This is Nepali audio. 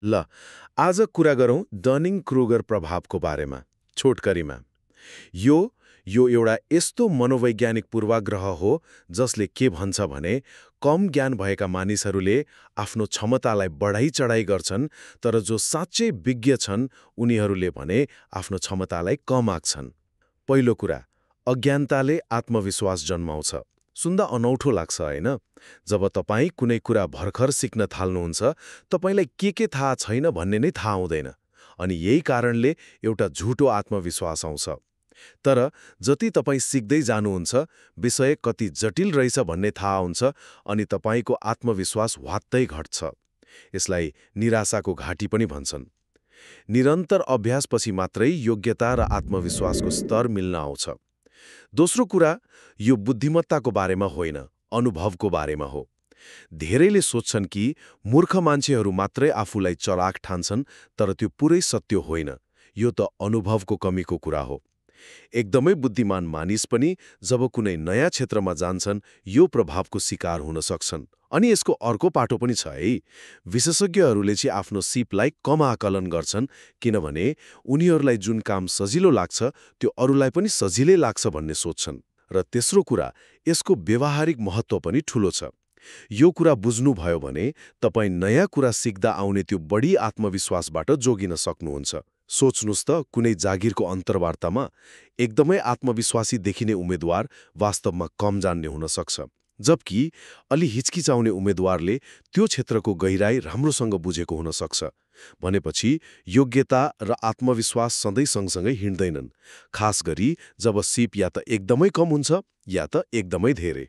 ल, आज कुरा गरौँ डनिङ क्रुगर प्रभावको बारेमा, छोटकरीमा। यो यो एउटा यस्तो मनोवैज्ञानिक पूर्वाग्रह हो जसले के भन्छ भने कम ज्ञान भएका मानिसहरूले आफ्नो क्षमतालाई बढाइ चढाइ गर्छन्, तर जो साँच्चै विज्ञ छन् उनीहरूले भने आफ्नो क्षमतालाई कम आँक्छन्। पहिलो कुरा, अज्ञानताले आत्मविश्वास जन्माउँछ। सुन्दा अनौठो लाग्छ होइन? जब तपाईँ कुनै कुरा भर्खर सिक्न थाल्नुहुन्छ, तपाईँलाई के थाहा छैन भन्ने नै थाहा हुँदैन, अनि यही कारणले एउटा झुटो आत्मविश्वास आउँछ। तर जति तपाईँ सिक्दै जानुहुन्छ, विषय कति जटिल रहेछ भन्ने थाहा हुन्छ, अनि तपाईँको आत्मविश्वास वात्तै घट्छ। यसलाई निराशाको घाँटी पनि भन्छन्। निरन्तर अभ्यासपछि मात्रै योग्यता र आत्मविश्वासको स्तर मिल्न आउँछ। दोस्रो कुरा, यो बुद्धिमत्ताको बारेमा होइन, अनुभवको बारेमा हो। धेरैले सोच्छन् कि मूर्ख मान्छेहरू मात्रै आफूलाई चलाक ठान्छन्, तर त्यो पुरै सत्य होइन। यो त अनुभवको कमीको कुरा हो। एकदमै बुद्धिमान मानिस पनि जब कुनै नयाँ क्षेत्रमा जान्छन्, यो प्रभावको शिकार हुन सक्छन्। अनि यसको अर्को पाटो पनि छ है। विशेषज्ञहरूले चाहिँ आफ्नो सिपलाई कम आकलन गर्छन्, किनभने उनीहरूलाई जुन काम सजिलो लाग्छ त्यो अरूलाई पनि सजिलै लाग्छ भन्ने सोच्छन्। र तेस्रो कुरा, यसको व्यवहारिक महत्त्व पनि ठूलो छ। यो कुरा बुझ्नुभयो भने तपाईँ नयाँ कुरा सिक्दा आउने त्यो बढी आत्मविश्वासबाट जोगिन सक्नुहुन्छ। सोच्नुस् त, कुनै जागिरको अन्तर्वार्तामा एकदमै आत्मविश्वासी देखिने उम्मेद्वार वास्तवमा कम जान्ने हुन सक्छ, जबकि अलि हिचकिचाउने उम्मेद्वारले त्यो क्षेत्रको गहिराई राम्रोसँग बुझेको हुन सक्छ। भनेपछि योग्यता र आत्मविश्वास सधैँ सँगसँगै हिँड्दैनन्, खास गरी जब सिप या त एकदमै कम हुन्छ या त एकदमै धेरै।